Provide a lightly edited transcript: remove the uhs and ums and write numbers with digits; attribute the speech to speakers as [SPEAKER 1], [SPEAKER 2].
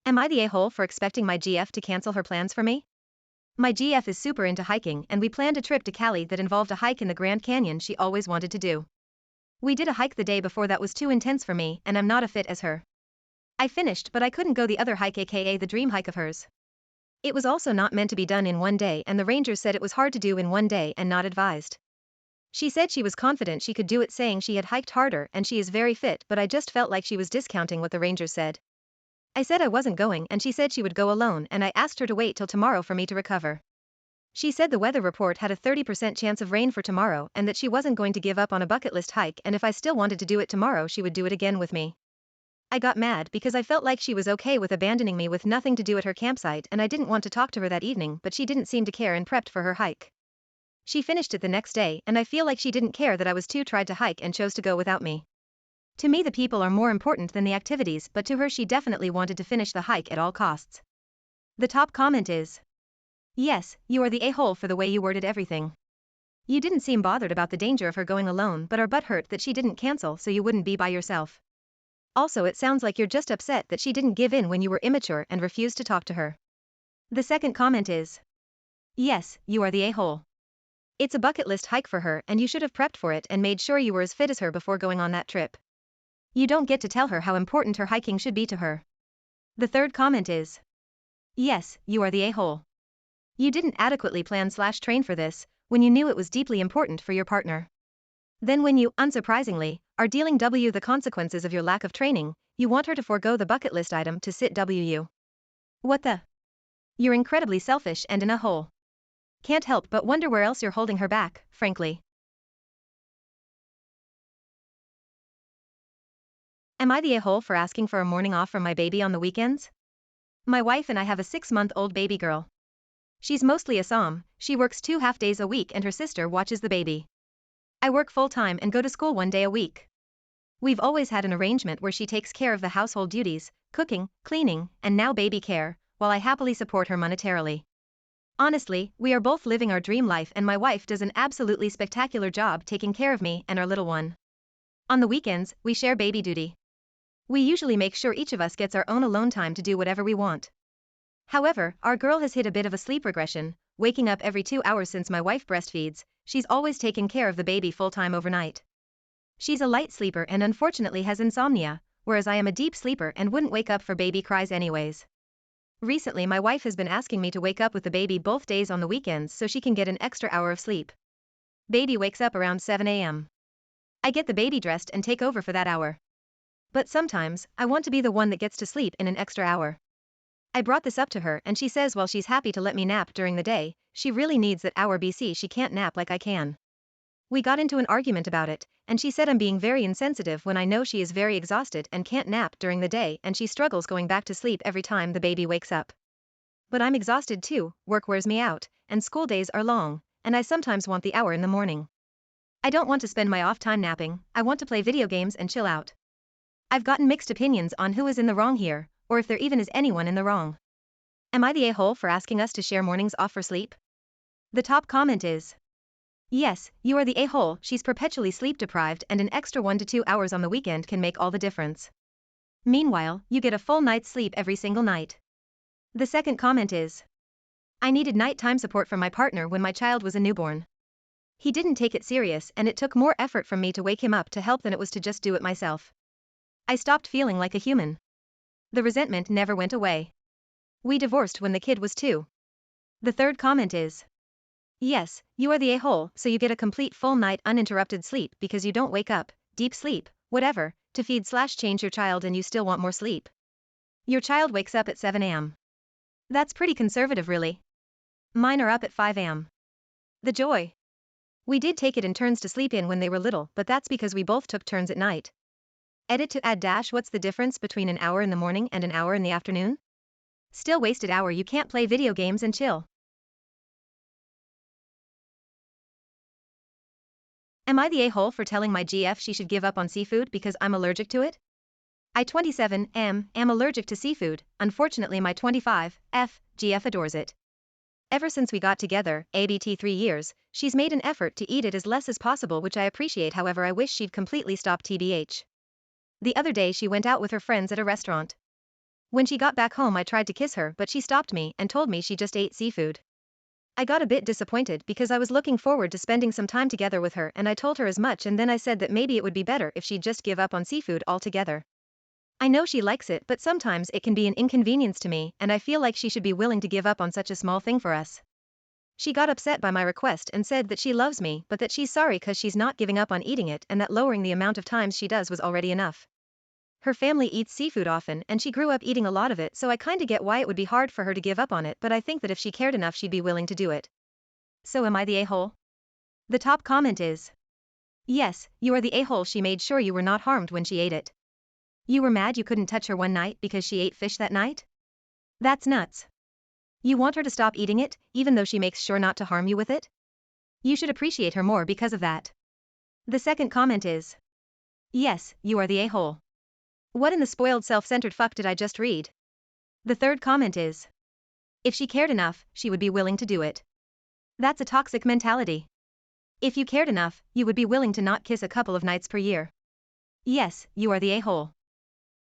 [SPEAKER 1] Am I the a-hole for expecting my GF to cancel her plans for me? My GF is super into hiking and we planned a trip to Cali that involved a hike in the Grand Canyon she always wanted to do. We did a hike the day before that was too intense for me and I'm not as fit as her. I finished but I couldn't go the other hike, aka the dream hike of hers. It was also not meant to be done in one day and the rangers said it was hard to do in one day and not advised. She said she was confident she could do it, saying she had hiked harder and she is very fit, but I just felt like she was discounting what the rangers said. I said I wasn't going and she said she would go alone and I asked her to wait till tomorrow for me to recover. She said the weather report had a 30% chance of rain for tomorrow and that she wasn't going to give up on a bucket list hike, and if I still wanted to do it tomorrow she would do it again with me. I got mad because I felt like she was okay with abandoning me with nothing to do at her campsite and I didn't want to talk to her that evening, but she didn't seem to care and prepped for her hike. She finished it the next day and I feel like she didn't care that I was too tired to hike and chose to go without me. To me the people are more important than the activities, but to her she definitely wanted to finish the hike at all costs. The top comment is, yes, you are the a-hole for the way you worded everything. You didn't seem bothered about the danger of her going alone but are butthurt that she didn't cancel so you wouldn't be by yourself. Also it sounds like you're just upset that she didn't give in when you were immature and refused to talk to her. The second comment is, yes, you are the a-hole. It's a bucket list hike for her and you should have prepped for it and made sure you were as fit as her before going on that trip. You don't get to tell her how important her hiking should be to her. The third comment is, yes, you are the a-hole. You didn't adequately plan/train for this when you knew it was deeply important for your partner. Then when you, unsurprisingly, are dealing with the consequences of your lack of training, you want her to forego the bucket list item to sit you. What the? You're incredibly selfish and in a hole. Can't help but wonder where else you're holding her back, frankly. Am I the a-hole for asking for a morning off from my baby on the weekends? My wife and I have a 6-month-old baby girl. She's mostly Assam, she works 2 half-days a week and her sister watches the baby. I work full-time and go to school 1 day a week. We've always had an arrangement where she takes care of the household duties, cooking, cleaning, and now baby care, while I happily support her monetarily. Honestly, we are both living our dream life and my wife does an absolutely spectacular job taking care of me and our little one. On the weekends, we share baby duty. We usually make sure each of us gets our own alone time to do whatever we want. However, our girl has hit a bit of a sleep regression, waking up every 2 hours since my wife breastfeeds. She's always taken care of the baby full-time overnight. She's a light sleeper and unfortunately has insomnia, whereas I am a deep sleeper and wouldn't wake up for baby cries anyways. Recently my wife has been asking me to wake up with the baby both days on the weekends so she can get an extra hour of sleep. Baby wakes up around 7 a.m. I get the baby dressed and take over for that hour. But sometimes, I want to be the one that gets to sleep in an extra hour. I brought this up to her and she says while she's happy to let me nap during the day, she really needs that hour BC she can't nap like I can. We got into an argument about it, and she said I'm being very insensitive when I know she is very exhausted and can't nap during the day and she struggles going back to sleep every time the baby wakes up. But I'm exhausted too, work wears me out, and school days are long, and I sometimes want the hour in the morning. I don't want to spend my off time napping, I want to play video games and chill out. I've gotten mixed opinions on who is in the wrong here, or if there even is anyone in the wrong. Am I the a-hole for asking us to share mornings off for sleep? The top comment is, yes, you are the a-hole, she's perpetually sleep deprived and an extra 1 to 2 hours on the weekend can make all the difference. Meanwhile, you get a full night's sleep every single night. The second comment is, I needed nighttime support from my partner when my child was a newborn. He didn't take it serious and it took more effort from me to wake him up to help than it was to just do it myself. I stopped feeling like a human. The resentment never went away. We divorced when the kid was 2. The third comment is, yes, you are the a-hole, so you get a complete full night uninterrupted sleep because you don't wake up, deep sleep, whatever, to feed/change your child and you still want more sleep. Your child wakes up at 7 a.m. That's pretty conservative really. Mine are up at 5 a.m. The joy. We did take it in turns to sleep in when they were little, but that's because we both took turns at night. Edit to add dash what's the difference between an hour in the morning and an hour in the afternoon? Still wasted hour you can't play video games and chill. Am I the a-hole for telling my GF she should give up on seafood because I'm allergic to it? I 27 am allergic to seafood, unfortunately my 25 GF adores it. Ever since we got together, ABT 3 years, she's made an effort to eat it as less as possible, which I appreciate, however I wish she'd completely stop TBH. The other day she went out with her friends at a restaurant. When she got back home I tried to kiss her but she stopped me and told me she just ate seafood. I got a bit disappointed because I was looking forward to spending some time together with her and I told her as much and then I said that maybe it would be better if she'd just give up on seafood altogether. I know she likes it but sometimes it can be an inconvenience to me and I feel like she should be willing to give up on such a small thing for us. She got upset by my request and said that she loves me but that she's sorry cause she's not giving up on eating it and that lowering the amount of times she does was already enough. Her family eats seafood often and she grew up eating a lot of it so I kinda get why it would be hard for her to give up on it but I think that if she cared enough she'd be willing to do it. So am I the a-hole? The top comment is, yes, you are the a-hole. She made sure you were not harmed when she ate it. You were mad you couldn't touch her one night because she ate fish that night? That's nuts. You want her to stop eating it, even though she makes sure not to harm you with it? You should appreciate her more because of that. The second comment is, yes, you are the a-hole. What in the spoiled self-centered fuck did I just read? The third comment is, if she cared enough, she would be willing to do it. That's a toxic mentality. If you cared enough, you would be willing to not kiss a couple of nights per year. Yes, you are the a-hole.